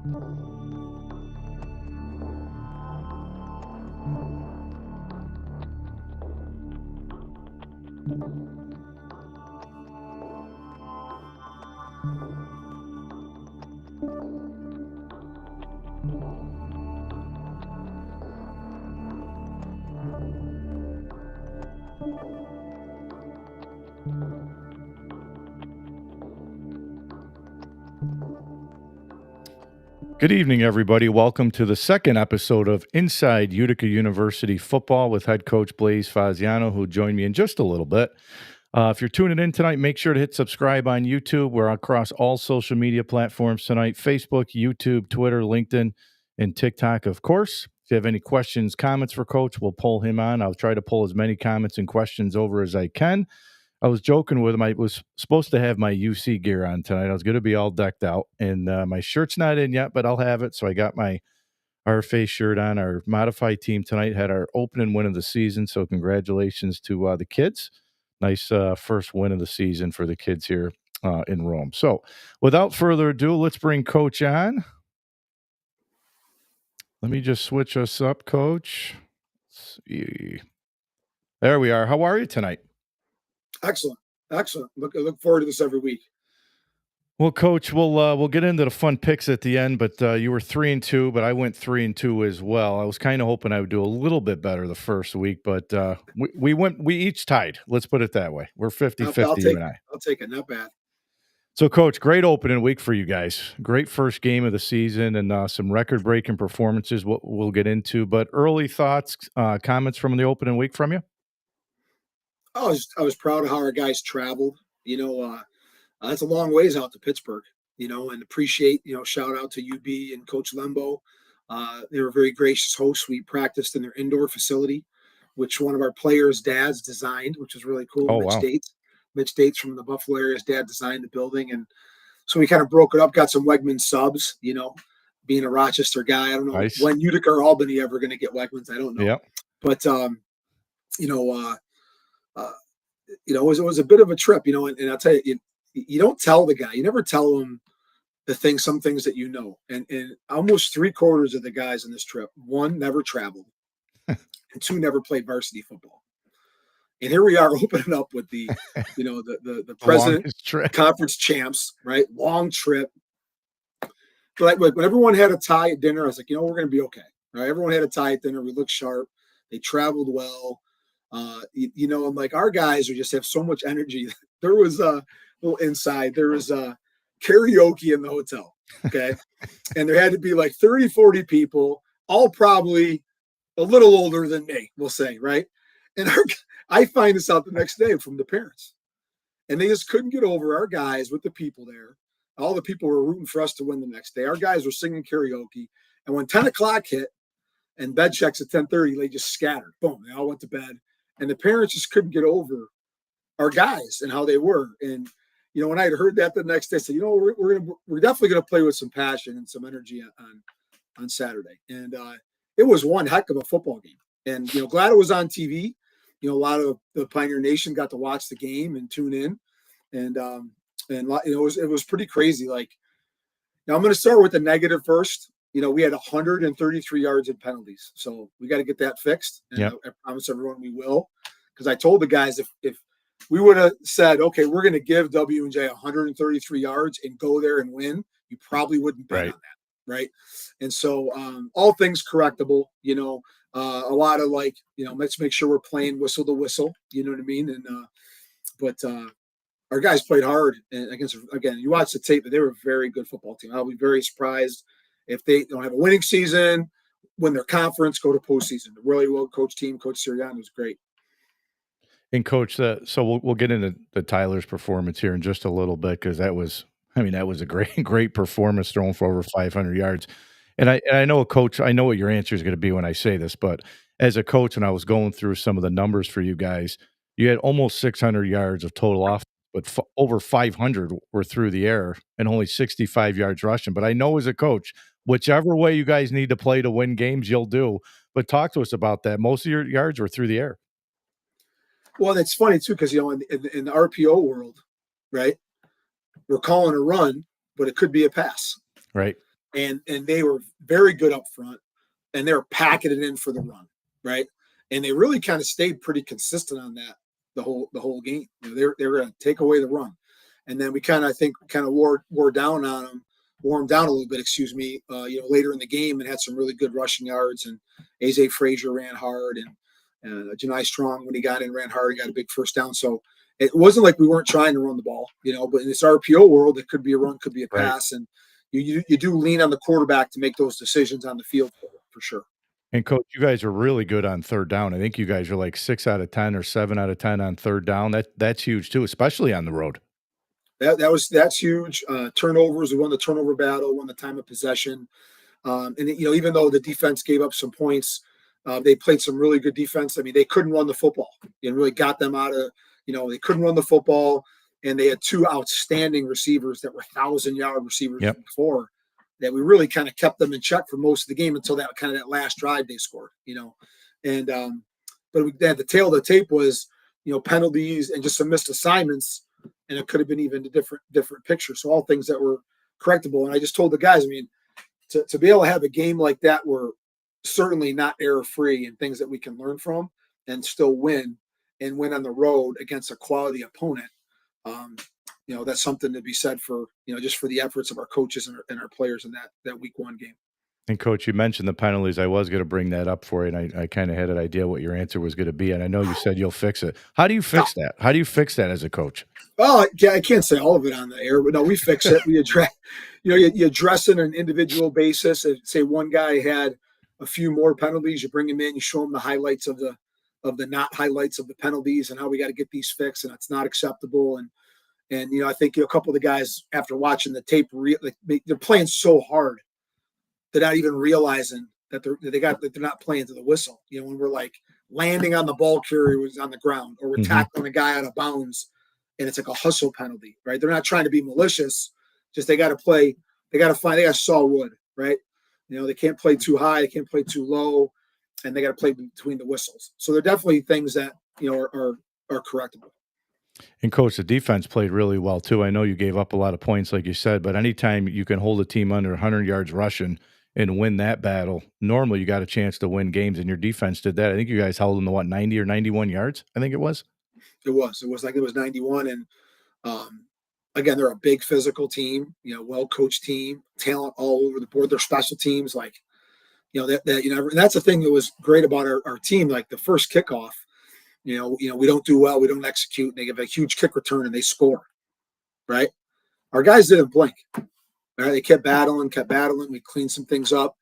Good evening, everybody. Welcome to the second episode of Inside Utica University Football with Head Coach Blaise Faggiano, who joined me in just a little bit. If you're tuning in tonight, make sure to hit subscribe on YouTube. We're across all social media platforms tonight: Facebook, YouTube, Twitter, LinkedIn, and TikTok, of course. If you have any questions, comments for Coach, we'll pull him on. I'll try to pull as many comments and questions over as I can. I was joking with him. I was supposed to have my UC gear on tonight. I was going to be all decked out, and my shirt's not in yet, but I'll have it. So I got my RFA shirt on. Our modified team tonight had our opening win of the season, so congratulations to the kids. Nice first win of the season for the kids here in Rome. So without further ado, let's bring Coach on. Let me just switch us up, Coach. Let's see. There we are. How are you tonight? Excellent. Look forward to this every week. Well, Coach, we'll get into the fun picks at the end, but you were 3-2, but I went 3-2 as well. I was kind of hoping I would do a little bit better the first week, but we each tied. Let's put it that way. We're 50-50, you and I. I'll take it. Not bad. So, Coach, great opening week for you guys. Great first game of the season and some record-breaking performances we'll get into. But early thoughts, comments from the opening week from you? I was proud of how our guys traveled. That's a long ways out to Pittsburgh, and appreciate, shout out to UB and Coach Lembo. They were very gracious hosts. We practiced in their indoor facility, which one of our players' dads designed, which was really cool. Oh, wow. Mitch Dates from the Buffalo area, his dad designed the building. And so we kind of broke it up, got some Wegmans subs, being a Rochester guy. I don't know when Utica or Albany ever going to get Wegmans. I don't know. Yep. But, it was a bit of a trip, and I'll tell you, you don't tell the guy, you never tell him some things that and almost 3/4 of the guys on this trip, one, never traveled, and two, never played varsity football. And here we are opening up with the president conference champs, right? Long trip. But when everyone had a tie at dinner, I was like, we're going to be okay. Right? Everyone had a tie at dinner. We looked sharp. They traveled well. I'm like, our guys just have so much energy. There was a little inside. There was karaoke in the hotel. Okay. And there had to be like 30, 40 people, all probably a little older than me, we'll say. Right. And I find this out the next day from the parents. And they just couldn't get over our guys with the people there. All the people were rooting for us to win the next day. Our guys were singing karaoke. And when 10 o'clock hit and bed checks at 10:30, they just scattered. Boom. They all went to bed. And the parents just couldn't get over our guys and how they were. And, when I had heard that the next day, I said, we're definitely going to play with some passion and some energy on Saturday. And it was one heck of a football game. And, glad it was on TV. A lot of the Pioneer Nation got to watch the game and tune in. And it was pretty crazy. Like, now I'm going to start with the negative first. We had 133 yards in penalties. So we got to get that fixed. And I promise everyone we will. Because I told the guys if we would have said, okay, we're going to give W&J 133 yards and go there and win, you probably wouldn't bet on that. Right. And so all things correctable, a lot of let's make sure we're playing whistle to whistle. You know what I mean? And but our guys played hard. And again, you watch the tape, but they were a very good football team. I'll be very surprised if they don't have a winning season, win their conference, go to postseason. A really well-coached team. Coach Faggiano was great. And Coach, so we'll get into the Tyler's performance here in just a little bit, because that was a great performance, throwing for over 500 yards. And I know, Coach, I know what your answer is going to be when I say this, but as a coach, when I was going through some of the numbers for you guys, you had almost 600 yards of total offense, but over 500 were through the air and only 65 yards rushing. But I know as a coach, whichever way you guys need to play to win games, you'll do. But talk to us about that. Most of your yards were through the air. Well, that's funny too, because in the RPO world, right, we're calling a run, but it could be a pass. Right. and they were very good up front, and they were packing it in for the run, right? And they really kind of stayed pretty consistent on that the whole game. They were going to take away the run, and then we kind of, I think, kind of wore them down a little bit, excuse me, later in the game, and had some really good rushing yards. And Aze Frazier ran hard, and Janai Strong, when he got in, ran hard and got a big first down. So it wasn't like we weren't trying to run the ball, but in this RPO world, it could be a run, could be a Right. pass. And you do lean on the quarterback to make those decisions on the field for sure. And coach, you guys are really good on third down. I think you guys are like 6 out of 10 or 7 out of 10 on third down. That's huge too, especially on the road. That's huge. Turnovers, we won the turnover battle, won the time of possession. And even though the defense gave up some points, they played some really good defense. I mean, they couldn't run the football. It really got them out of, they couldn't run the football, and they had two outstanding receivers that were 1,000-yard receivers Yep. before, that we really kind of kept them in check for most of the game until that last drive they scored. And but the tail of the tape was, penalties and just some missed assignments, and it could have been even a different picture. So all things that were correctable. And I just told the guys, I mean, to be able to have a game like that, we're certainly not error free, and things that we can learn from and still win, and win on the road against a quality opponent. That's something to be said for, just for the efforts of our coaches and our players in that week one game. And coach, you mentioned the penalties. I was going to bring that up for you, and I kind of had an idea what your answer was going to be. And I know you said you'll fix it. How do you fix that? How do you fix that as a coach? Oh, yeah, I can't say all of it on the air, but no, we fix it. We address, you address it on an individual basis. If, say, one guy had a few more penalties, you bring him in, you show him the highlights of the not highlights of the penalties, and how we got to get these fixed, and it's not acceptable. And I think a couple of the guys, after watching the tape, they're playing so hard, they're not even realizing that they're not playing to the whistle. When we're like landing on the ball carrier was on the ground, or we're tackling a guy out of bounds, and it's like a hustle penalty, right? They're not trying to be malicious. Just they got to play. They got to saw wood, right? They can't play too high. They can't play too low, and they got to play between the whistles. So they're definitely things that are correctable. And coach, the defense played really well too. I know you gave up a lot of points, like you said, but anytime you can hold a team under 100 yards rushing and win that battle, normally you got a chance to win games, and your defense did that. I think you guys held them to 90 or 91 yards. I think it was. It was 91, and again, they're a big physical team, well coached team, talent all over the board. Their special teams, like and that's the thing that was great about our team. Like the first kickoff, we don't do well, we don't execute, and they give a huge kick return and they score, right? Our guys didn't blink. Right? They kept battling. We cleaned some things up,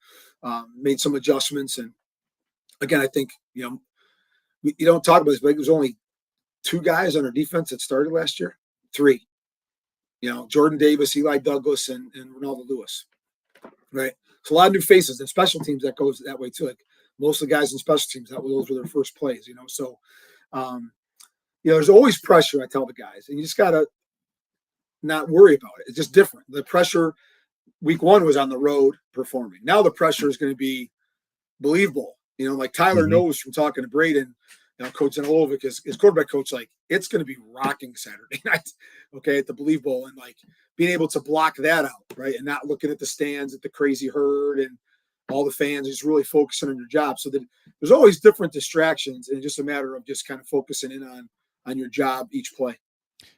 made some adjustments, and again, I think you don't talk about this, but it was only 2 guys on our defense that started last year. 3, Jordan Davis, Eli Douglas, and Ronaldo Lewis, right? So a lot of new faces, and special teams that goes that way too. Like most of the guys in special teams, those were their first plays, So, there's always pressure. I tell the guys, and you just gotta not worry about it. It's just different. The pressure week one was on the road performing. Now the pressure is going to be believable. Like Tyler knows from talking to Braden, Coach Zanolovic, his quarterback coach, like it's going to be rocking Saturday night, okay, at the Believe Bowl, and like being able to block that out, right, and not looking at the stands, at the crazy herd and all the fans, just really focusing on your job. So that there's always different distractions, and it's just a matter of just kind of focusing in on your job each play.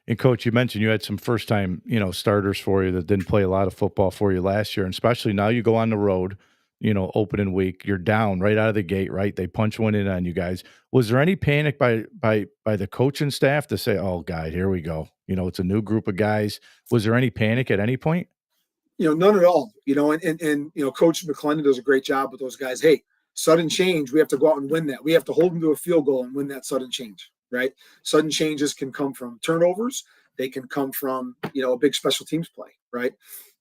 And coach, you mentioned you had some first time, starters for you that didn't play a lot of football for you last year. And especially now you go on the road, opening week, you're down right out of the gate, right? They punch one in on you guys. Was there any panic by the coaching staff to say, oh God, here we go. It's a new group of guys. Was there any panic at any point? None at all, and Coach McClendon does a great job with those guys. Hey, sudden change, we have to go out and win that. We have to hold them to a field goal and win that sudden change. Right. Sudden changes can come from turnovers. They can come from, a big special teams play. Right.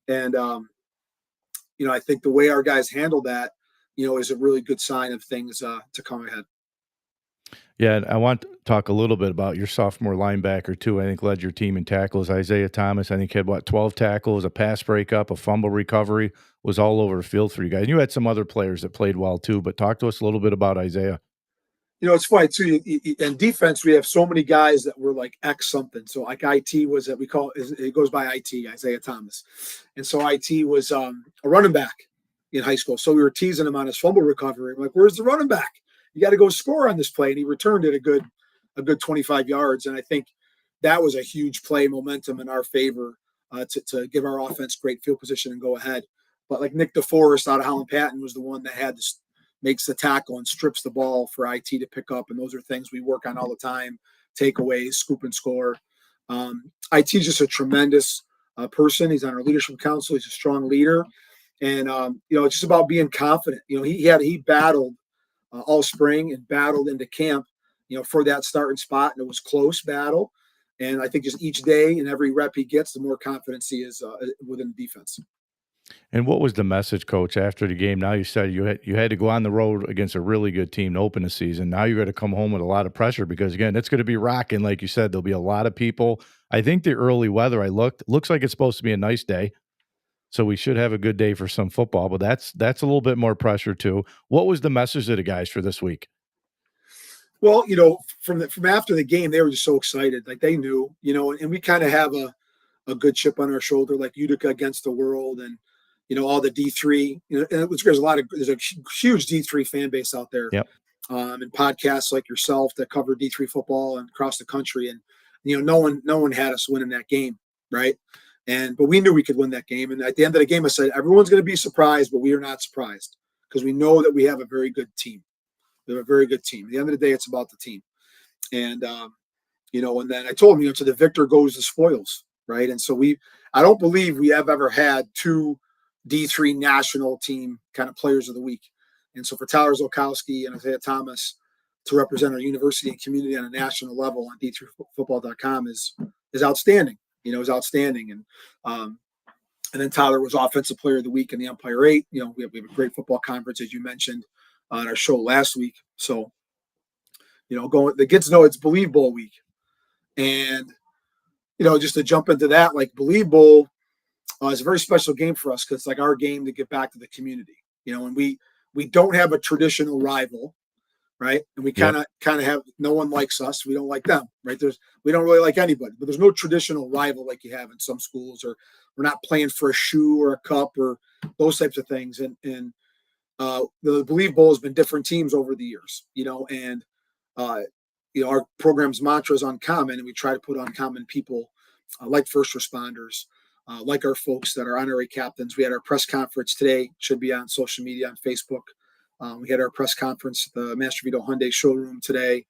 And, I think the way our guys handle that, is a really good sign of things to come ahead. Yeah. And I want to talk a little bit about your sophomore linebacker too. I think led your team in tackles. Isaiah Thomas, I think had 12 tackles, a pass breakup, a fumble recovery, was all over the field for you guys. And you had some other players that played well too, but talk to us a little bit about Isaiah. It's funny too. In defense, we have so many guys that were like X something. So like IT was that we call it goes by IT, Isaiah Thomas, and so IT was a running back in high school. So we were teasing him on his fumble recovery. I'm like, "Where's the running back? You got to go score on this play." And he returned it a good 25 yards. And I think that was a huge play momentum in our favor to give our offense great field position and go ahead. But like Nick DeForest out of Holland Patton was the one that had this makes the tackle and strips the ball for IT to pick up. And those are things we work on all the time, takeaways, scoop and score. IT is just a tremendous person. He's on our leadership council. He's a strong leader. And, it's just about being confident. He battled all spring and battled into camp, for that starting spot. And it was close battle. And I think just each day and every rep he gets, the more confidence he is within the defense. And what was the message, Coach, after the game? Now you said you had to go on the road against a really good team to open the season. Now you got to come home with a lot of pressure because again, it's going to be rocking. Like you said, there'll be a lot of people. I think the early weather looks like it's supposed to be a nice day. So we should have a good day for some football, but that's a little bit more pressure too. What was the message to the guys for this week? Well, from after the game, they were just so excited. Like they knew, and we kind of have a good chip on our shoulder, like Utica against the world, and all the D3. And there's a huge D3 fan base out there, Yep. And podcasts like yourself that cover D3 football and across the country. And no one had us winning that game, right? But we knew we could win that game. And at the end of the game, I said everyone's going to be surprised, but we are not surprised because we know that we have a very good team. We have a very good team. At the end of the day, it's about the team. And and then I told him, to the victor goes the spoils, right? And so I don't believe we have ever had two D3 national team kind of players of the week. And so for Tyler Szalkowski and Isaiah Thomas to represent our university and community on a national level on d3football.com is outstanding. Is outstanding. And then Tyler was offensive player of the week in the Empire 8. We have a great football conference, as you mentioned on our show last week. So, the kids know it's Believe Bowl week. And, just to jump into that, like Believe Bowl is a very special game for us because it's like our game to get back to the community, and we don't have a traditional rival, right? And we kind of have, no one likes us. We don't like them, right? We don't really like anybody, but there's no traditional rival like you have in some schools, or we're not playing for a shoe or a cup or those types of things. And the Believe Bowl has been different teams over the years, and our program's mantra is uncommon, and we try to put uncommon people like first responders, like our folks that are honorary captains. We had our press conference today, should be on social media on Facebook. We had our press conference at the Master Vito Hyundai showroom today.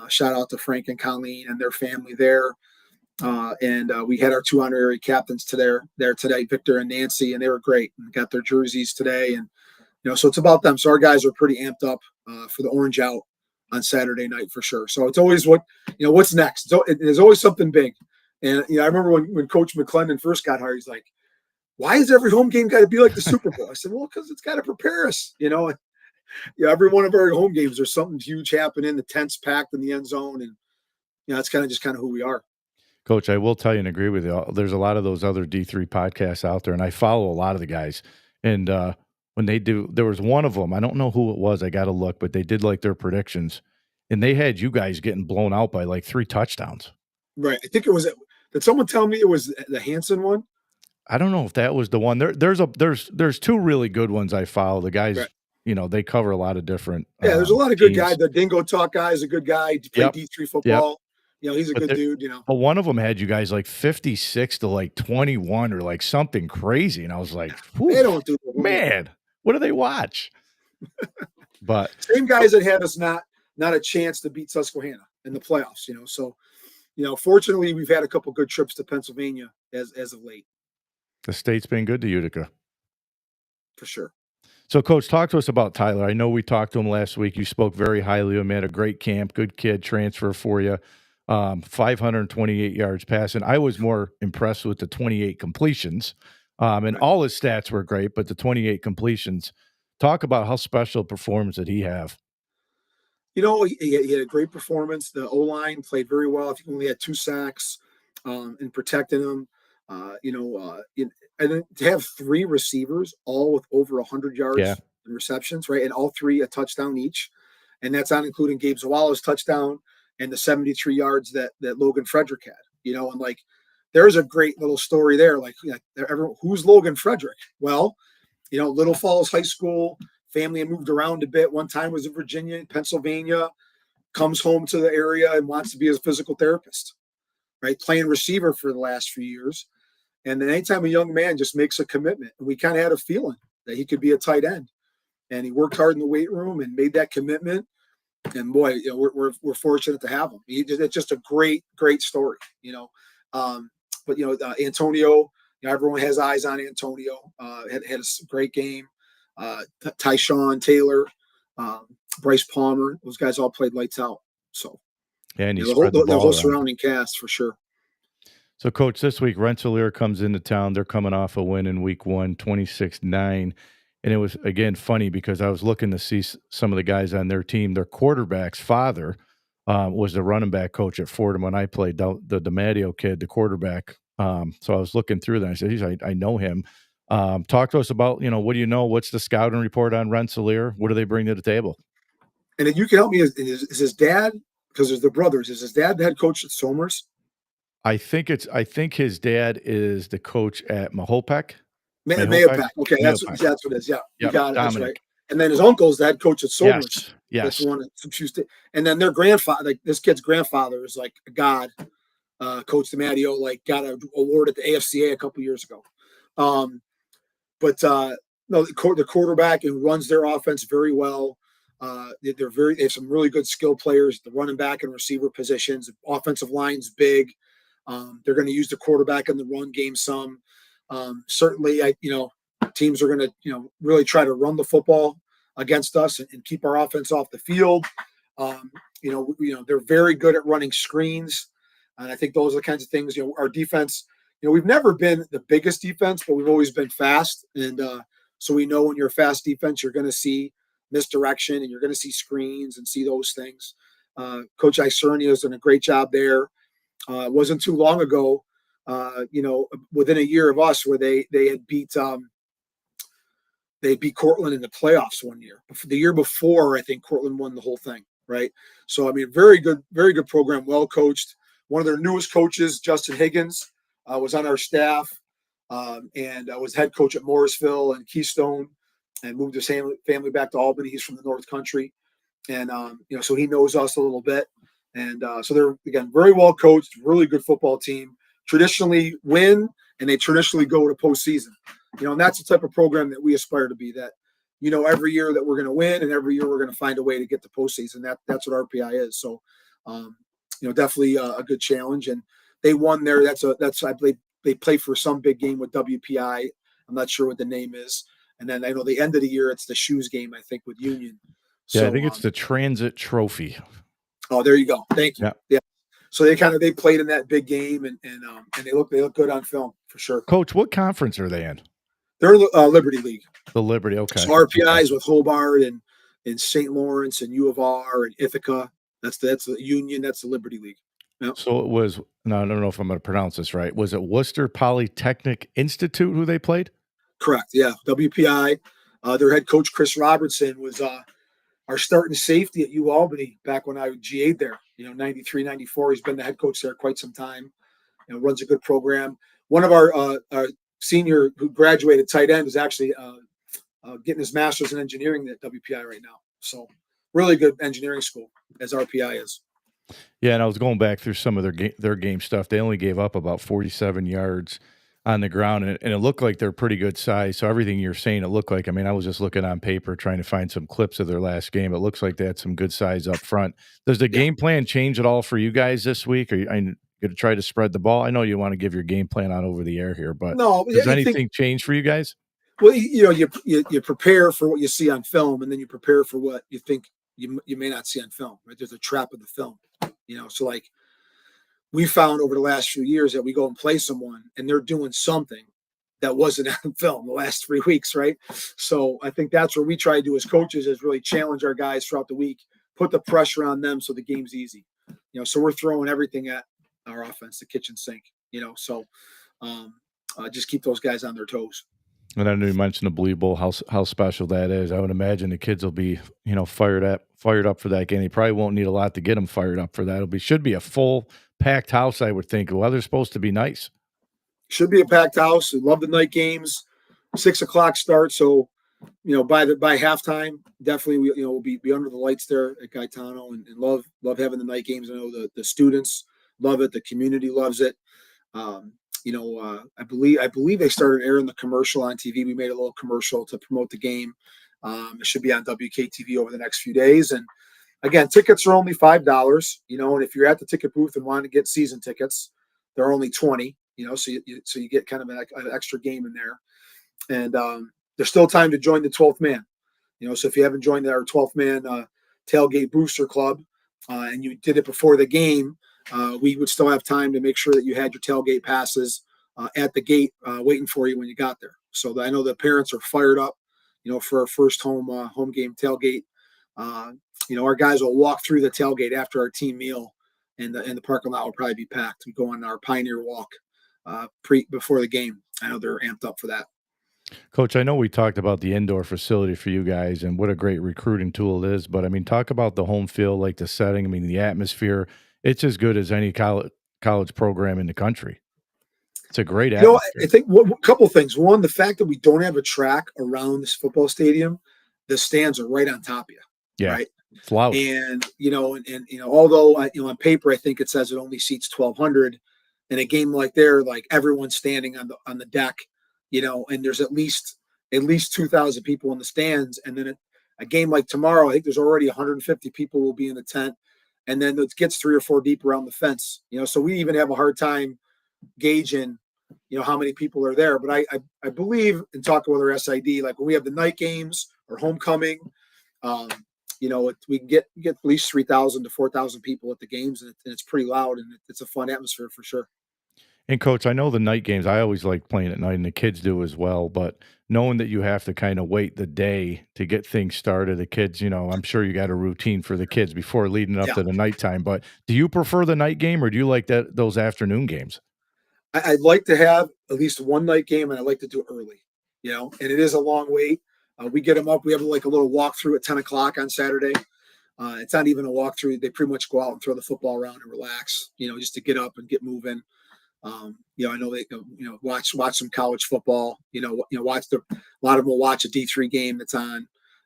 Shout out to Frank and Colleen and their family there. And we had our two honorary captains there today, Victor and Nancy, and they were great and got their jerseys today. And, so it's about them. So our guys are pretty amped up for the Orange Out on Saturday night for sure. So it's always what's next. So there's always something big. And, I remember when Coach McClendon first got hired, he's like, why is every home game got to be like the Super Bowl? I said, well, because it's got to prepare us, every one of our home games, there's something huge happening. The tent's packed in the end zone. And, it's kind of who we are. Coach, I will tell you and agree with you. There's a lot of those other D3 podcasts out there, and I follow a lot of the guys. And when they do, there was one of them, I don't know who it was, I got to look, but they did like their predictions, and they had you guys getting blown out by like 3 touchdowns. Right. I think it was, did someone tell me it was the Hanson one? I don't know if that was the one. There's 2 really good ones I follow. The guys, right. They cover a lot of different there's a lot of teams. good guys. The Dingo Talk guy is a good guy. He played D3 football. He's a good dude, But one of them had you guys like 56 to like 21 or like something crazy. And I was like, they don't do that. Man, what do they watch? But same guys that had us not a chance to beat Susquehanna in the playoffs, So, fortunately we've had a couple good trips to Pennsylvania as of late. The state's been good to Utica. For sure. So, Coach, talk to us about Tyler. I know we talked to him last week. You spoke very highly of him. Had a great camp, good kid, transfer for you. 528 yards passing. I was more impressed with the 28 completions. And all his stats were great, but the 28 completions. Talk about how special a performance did he have. He had a great performance. The O-line played very well. I think we only had 2 sacks in protecting him. And then to have 3 receivers, all with over 100 yards in receptions, right? And all 3 a touchdown each. And that's not including Gabe Zawala's touchdown and the 73 yards that Logan Frederick had, and like, there's a great little story there. Like everyone, who's Logan Frederick? Well, Little Falls High School, family had moved around a bit. One time was in Virginia, Pennsylvania, comes home to the area and wants to be a physical therapist, right? Playing receiver for the last few years. And then anytime a young man just makes a commitment, and we kind of had a feeling that he could be a tight end, and he worked hard in the weight room and made that commitment. And boy, we're fortunate to have him. It's just a great story, But Antonio, everyone has eyes on Antonio. Had a great game. Tyshawn Taylor, Bryce Palmer, those guys all played lights out. So Yeah, and the whole surrounding cast for sure. So, Coach, this week Rensselaer comes into town. They're coming off a win in week 1, 26-9. And it was, again, funny because I was looking to see some of the guys on their team. Their quarterback's father was the running back coach at Fordham when I played, the DiMatteo kid, the quarterback. So I was looking through that. I said, I know him. Talk to us about, what do you know? What's the scouting report on Rensselaer? What do they bring to the table? And if you can help me, is his dad, because there's the brothers, is his dad the head coach at Somers? I think his dad is the coach at Mahopek. Mahopek. Okay, that's what it is. Yeah, you got it. That's right. And then his uncle's the head coach at Somers. Yes. That's the one at and then their grandfather, like this kid's grandfather, is like a god. Coach DiMatteo, like, got an award at the AFCA a couple years ago. But the quarterback and runs their offense very well. They have some really good skill players, the running back and receiver positions. The offensive line's big. They're going to use the quarterback in the run game some. Certainly, teams are going to, really try to run the football against us and keep our offense off the field. They're very good at running screens. And I think those are the kinds of things, our defense, we've never been the biggest defense, but we've always been fast. And so we know when you're a fast defense, you're going to see misdirection and you're going to see screens and see those things. Coach Isernia has done a great job there. It wasn't too long ago, within a year of us, where they had beat Cortland in the playoffs one year. The year before, I think Cortland won the whole thing, right? So, very good program, well coached. One of their newest coaches, Justin Higgins, was on our staff and was head coach at Morrisville and Keystone, and moved his family back to Albany. He's from the North Country, and so he knows us a little bit. And so they're, again, very well coached, really good football team. Traditionally win, and they traditionally go to postseason. And that's the type of program that we aspire to be. That every year that we're going to win, and every year we're going to find a way to get to postseason. That's what RPI is. So, definitely a good challenge. And they won there. I believe they play for some big game with WPI. I'm not sure what the name is. And then I know the end of the year it's the shoes game, I think, with Union. Yeah, I think it's the Transit Trophy. Oh, there you go. Thank you. Yeah. So they played in that big game, and they look good on film for sure. Coach, what conference are they in? They're Liberty League. The Liberty, okay. So RPI is with Hobart and St. Lawrence and U of R and Ithaca. That's the Union. That's the Liberty League. Yep. So it was. No, I don't know if I'm going to pronounce this right. Was it Worcester Polytechnic Institute who they played? Correct. Yeah, WPI. Their head coach Chris Robertson was our starting safety at U Albany back when I GA'd there. 93, 94. He's been the head coach there quite some time. Runs a good program. One of our senior who graduated tight end is actually getting his master's in engineering at WPI right now. So really good engineering school, as RPI is. Yeah, and I was going back through some of their game stuff. They only gave up about 47 yards on the ground, and it looked like they're pretty good size. So everything you're saying, it looked like, I was just looking on paper trying to find some clips of their last game. It looks like they had some good size up front. Does the game plan change at all for you guys this week? Are you going to try to spread the ball? I know you want to give your game plan out over the air here, but no, does anything change for you guys? Well, you prepare for what you see on film, and then you prepare for what you think you may not see on film, right? There's a trap of the film, so like we found over the last few years that we go and play someone and they're doing something that wasn't on film the last 3 weeks, right? So I think that's what we try to do as coaches, is really challenge our guys throughout the week, put the pressure on them so the game's easy. So we're throwing everything at our offense, the kitchen sink, so just keep those guys on their toes. And I know you mentioned the Blue Bowl, how special that is. I would imagine the kids will be, fired up for that game. They probably won't need a lot to get them fired up for that. Should be a full packed house, I would think. The weather's supposed to be nice. Should be a packed house. We love the night games. 6 o'clock start, so by halftime, definitely we'll be under the lights there at Gaetano, and love having the night games. I know the students love it, the community loves it. I believe they started airing the commercial on TV. We made a little commercial to promote the game. It should be on WKTV over the next few days. And again, tickets are only $5. And if you're at the ticket booth and want to get season tickets, they're only $20. So you get kind of an extra game in there. And there's still time to join the 12th man. So if you haven't joined our 12th man tailgate booster club and you did it before the game, we would still have time to make sure that you had your tailgate passes at the gate waiting for you when you got there. So I know the parents are fired up, for our first home game tailgate. Our guys will walk through the tailgate after our team meal, and the parking lot will probably be packed. We go on our Pioneer Walk before the game. I know they're amped up for that. Coach, I know we talked about the indoor facility for you guys and what a great recruiting tool it is, but talk about the home field, like the setting. The atmosphere. It's as good as any college program in the country. It's a great atmosphere. I think a couple of things. One, the fact that we don't have a track around this football stadium, the stands are right on top of you. Yeah, right. It's loud. And although on paper I think it says it only seats 1,200, in a game like everyone's standing on the deck, and there's at least 2,000 people in the stands, and then a game like tomorrow, I think there's already 150 people will be in the tent. And then it gets 3 or 4 deep around the fence, so we even have a hard time gauging, how many people are there. But I believe, and talk with our SID, like when we have the night games or homecoming, we can get at least 3,000 to 4,000 people at the games, and it's pretty loud, and it's a fun atmosphere for sure. And Coach, I know the night games, I always like playing at night, and the kids do as well, but knowing that you have to kind of wait the day to get things started, the kids, I'm sure you got a routine for the kids before leading up to the nighttime, but do you prefer the night game, or do you like those afternoon games? I'd like to have at least one night game, and I like to do it early, and it is a long wait. We get them up. We have a little walkthrough at 10 o'clock on Saturday. It's not even a walkthrough. They pretty much go out and throw the football around and relax, just to get up and get moving. I know they, watch some college football, watch a lot of them will watch a D3 game that's on,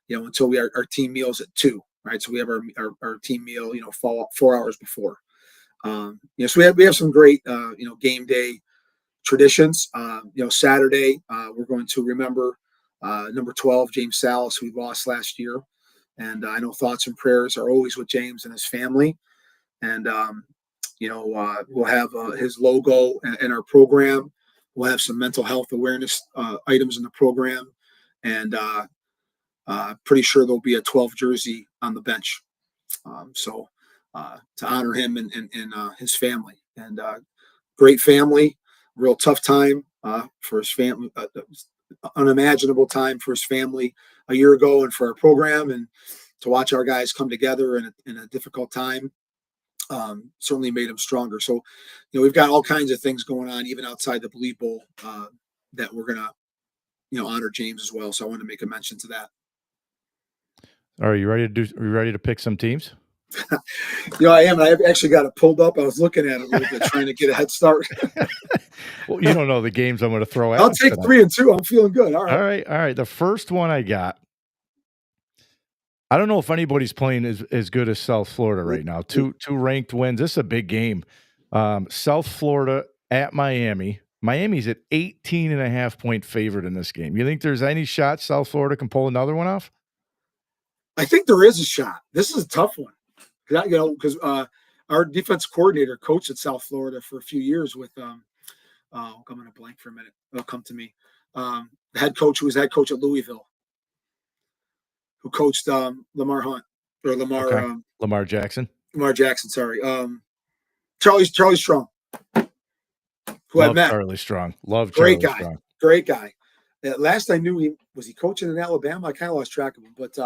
until our team meals at 2, right? So we have our team meal, 4 hours before. So we have some great, game day traditions. Saturday, we're going to remember number 12, James Salas, who we lost last year. And I know thoughts and prayers are always with James and his family. And, we'll have his logo in our program. We'll have some mental health awareness items in the program, and pretty sure there'll be a 12 jersey on the bench. So to honor him and his family, and great family, real tough time for his family, unimaginable time for his family a year ago, and for our program, and to watch our guys come together in a difficult time. Certainly made him stronger. So, we've got all kinds of things going on, even outside the Blue Bowl, that we're going to, honor James as well. So I want to make a mention to that. Are you ready to pick some teams? I am. I've actually got it pulled up. I was looking at it a little bit, trying to get a head start. Well, you don't know the games I'm going to throw out. I'll take 3 and 2. I'm feeling good. All right. The first one I got, I don't know if anybody's playing as good as South Florida right now. Two ranked wins. This is a big game. South Florida at Miami. Miami's at 18.5-point favorite in this game. You think there's any shot South Florida can pull another one off? I think there is a shot. This is a tough one. Because our defense coordinator coached at South Florida for a few years with I'm going to blank for a minute. It'll come to me. The head coach, who was head coach at Louisville, who coached Lamar Hunt or Lamar okay. Lamar Jackson. Lamar Jackson, sorry. Charlie Strong, who I met. Charlie Strong. Love Great Charlie guy. Strong. Great guy. Last I knew, he coaching in Alabama. I kind of lost track of him, but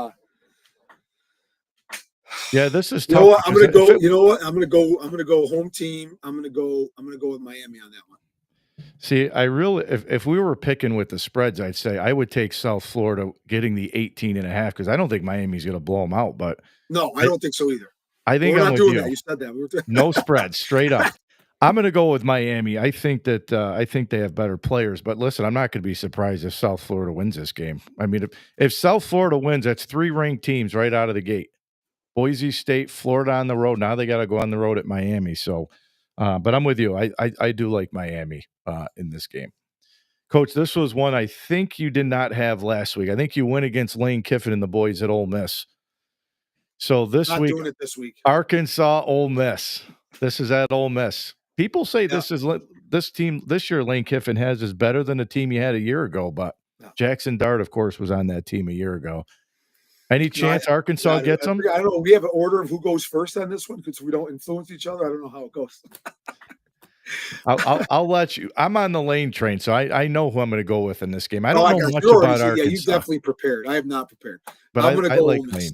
yeah, this is tough. You know what? I'm going to go. I'm going to go home team. I'm going to go with Miami on that one. See, I really if we were picking with the spreads, I'd say I would take South Florida getting the 18.5 because I don't think Miami's gonna blow them out, but No, I I don't think so either. I But think we're I'm not with doing that. you. You said that. We were doing No spreads, straight up. I'm gonna go with Miami. I think they have better players, but listen, I'm not gonna be surprised if South Florida wins this game. I mean, if South Florida wins, that's 3 ranked teams right out of the gate. Boise State, Florida on the road. Now they gotta go on the road at Miami, so, but I'm with you. I do like Miami, in this game. Coach, this was one I think you did not have last week. I think you went against Lane Kiffin and the boys at Ole Miss. So this not week, doing it this week. Arkansas, Ole Miss. This is at Ole Miss. People say Yeah. this team this year Lane Kiffin has is better than the team you had a year ago, but No. Jackson Dart, of course, was on that team a year ago. Any No, chance Arkansas gets I them? forget, I don't know. We have an order of who goes first on this one because we don't influence each other. I don't know how it goes. I'll let you. I'm on the Lane train, so I know who I'm going to go with in this game. I Oh, don't I know got you. much You already about see. Yeah, you Arkansas, definitely prepared. I have not prepared. but I'm going to I go like Ole Miss. Lane.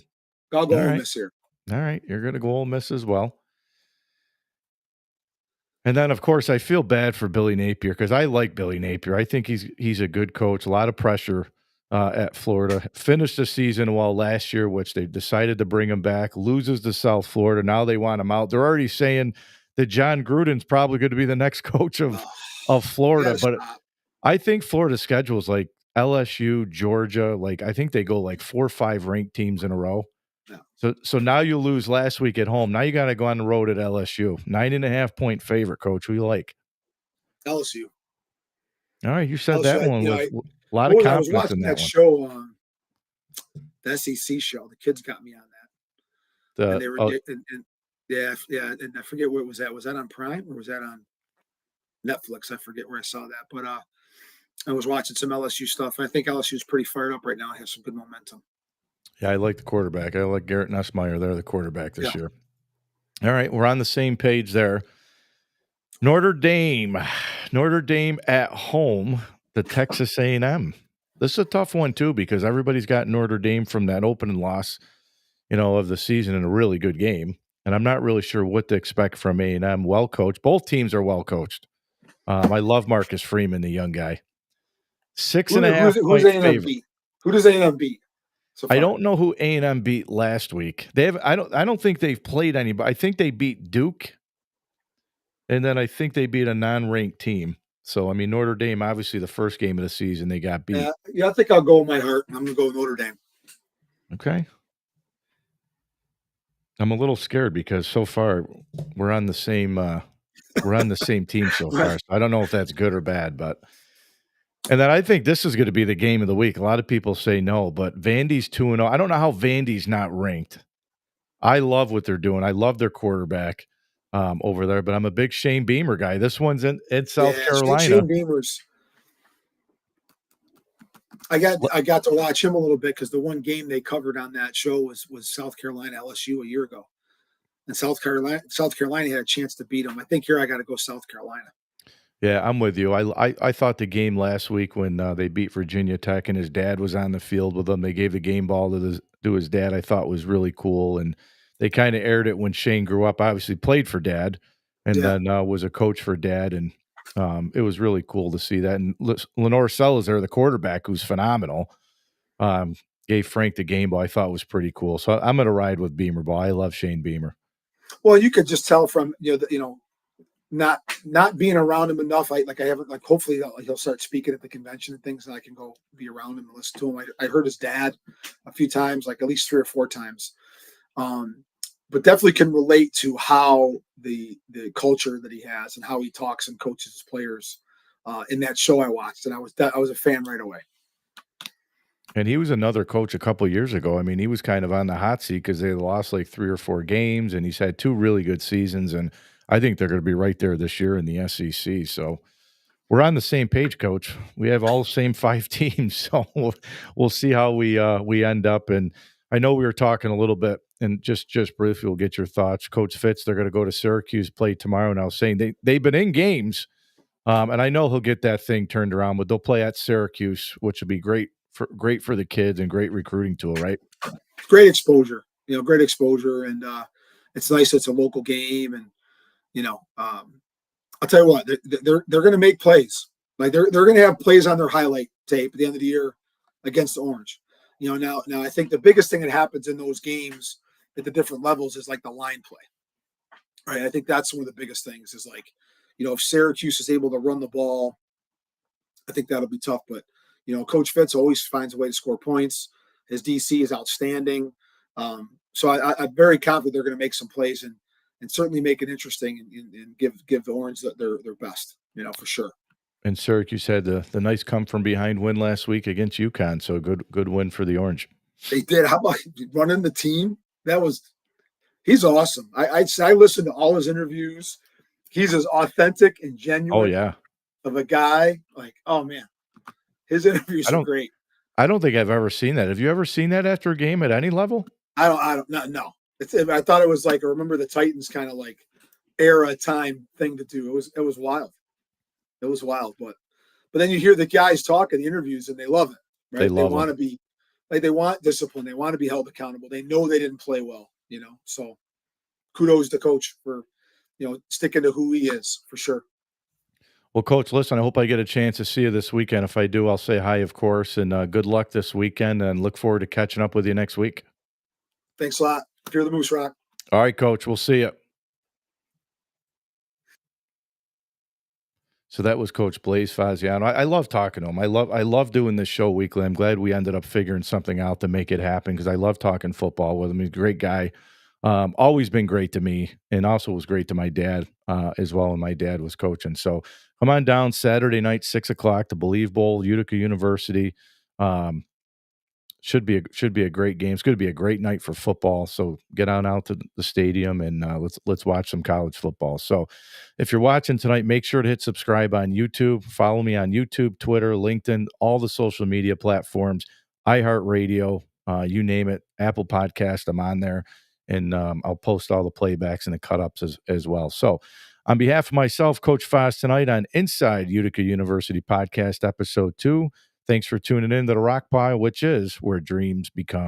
I'll go All Ole right, Miss here. all right. You're going to go Ole Miss as well. And then, of course, I feel bad for Billy Napier because I like Billy Napier. I think he's a good coach. A lot of pressure at Florida. Finished the season well last year, which they decided to bring him back. Loses to South Florida. Now they want him out. They're already saying that John Gruden's probably going to be the next coach Oh, of you Florida. gotta But stop. I think Florida's schedule is like LSU, Georgia. Like I think they go like 4 or 5 ranked teams in a row. No. So now you lose last week at home. Now you got to go on the road at LSU. 9.5 point favorite, coach. Who you like? LSU. All right, you said LSU. that one with a lot of What was I was confidence in watching that that one. show the SEC show. The kids got me on that, and The they were and yeah, and I forget where it was at. Was that on Prime or was that on Netflix? I forget where I saw that, but I was watching some LSU stuff. I think LSU is pretty fired up right now. It has some good momentum. Yeah, I like the quarterback. I like Garrett Nussmeier. They're the quarterback Yeah. this year. All right, we're on the same page there. Notre Dame at home, the Texas A&M. This is a tough one too because everybody's got Notre Dame from that opening loss, of the season in a really good game, and I'm not really sure what to expect from A&M. Well coached, both teams are well coached. I love Marcus Freeman, the young guy. 6.5 Who's point A&M favorite. beat? Who does A&M beat so I far? don't know who A&M beat last week. They have. I don't think they've played anybody. I think they beat Duke, and then I think they beat a non-ranked team. So I mean, Notre Dame, obviously the first game of the season they got beat. Yeah, I think I'll go with my heart. I'm going to go with Notre Dame. Okay. I'm a little scared because so far we're on the same team so far. So I don't know if that's good or bad, but and then I think this is going to be the game of the week. A lot of people say no, but Vandy's 2-0. I don't know how Vandy's not ranked. I love what they're doing. I love their quarterback over there, but I'm a big Shane Beamer guy. This one's in South Carolina. Shane Beamer's. I got to watch him a little bit because the one game they covered on that show was South Carolina LSU a year ago, and South Carolina had a chance to beat them. I think here I got to go South Carolina. Yeah, I'm with you. I thought the game last week when they beat Virginia Tech and his dad was on the field with them, they gave the game ball to his dad. I thought was really cool, and they kind of aired it when Shane grew up. Obviously, played for Dad, and then was a coach for Dad, and it was really cool to see that. And Lenore Salazar, the quarterback, who's phenomenal, gave Frank the game ball. I thought was pretty cool. So I'm going to ride with Beamer ball. I love Shane Beamer. Well, you could just tell from not being around him enough. I haven't hopefully he'll start speaking at the convention and things, and I can go be around him and listen to him. I heard his dad a few times, like at least 3 or 4 times. But definitely can relate to how the culture that he has and how he talks and coaches his players in that show I watched, and I was a fan right away. And he was another coach a couple of years ago. I mean, he was kind of on the hot seat because they lost like 3 or 4 games, and he's had 2 really good seasons. And I think they're going to be right there this year in the SEC. So we're on the same page, Coach. We have all the same 5 teams, so we'll see how we end up. And I know we were talking a little bit, and just briefly, we'll get your thoughts. Coach Fitz, they're going to go to Syracuse, play tomorrow. And I was saying they've been in games, and I know he'll get that thing turned around, but they'll play at Syracuse, which will be great for the kids and great recruiting tool, right? Great exposure, and it's nice. It's a local game, and I'll tell you what, they're going to make plays. Like they're going to have plays on their highlight tape at the end of the year against the Orange. Now I think the biggest thing that happens in those games at the different levels is like the line play, right? I think that's one of the biggest things is like, if Syracuse is able to run the ball, I think that'll be tough. But Coach Fitz always finds a way to score points. His DC is outstanding. So I'm very confident they're going to make some plays and certainly make it interesting and give the Orange their best, for sure. And Syracuse had the nice come from behind win last week against UConn, so good win for the Orange. They did. How about running the team? He's awesome. I listened to all his interviews. He's as authentic and genuine of a guy. Like, oh man, his interviews are great. I don't think I've ever seen that. Have you ever seen that after a game at any level? I don't no. I thought it was like a Remember the Titans kind of like era time thing to do. It was wild. It was wild, but then you hear the guys talk in the interviews and they love it, right? They want to be like, they want discipline. They want to be held accountable. They know they didn't play well, so kudos to Coach for, sticking to who he is for sure. Well, Coach, listen, I hope I get a chance to see you this weekend. If I do, I'll say hi, of course, and good luck this weekend and look forward to catching up with you next week. Thanks a lot. Fear the Moose Rock. All right, Coach, we'll see you. So that was Coach Blaise Faggiano. I love talking to him. I love doing this show weekly. I'm glad we ended up figuring something out to make it happen because I love talking football with him. He's a great guy. Always been great to me, and also was great to my dad as well. And my dad was coaching. So come on down Saturday night, 6:00, to Believe Bowl, Utica University. Should be a great game. It's going to be a great night for football. So get on out to the stadium and let's watch some college football. So if you're watching tonight, make sure to hit subscribe on YouTube. Follow me on YouTube, Twitter, LinkedIn, all the social media platforms, iHeartRadio, you name it, Apple Podcast. I'm on there, and I'll post all the playbacks and the cut-ups as well. So on behalf of myself, Coach Faz, tonight on Inside Utica University Podcast, Episode 2, thanks for tuning in to the Rock Pile, which is where dreams become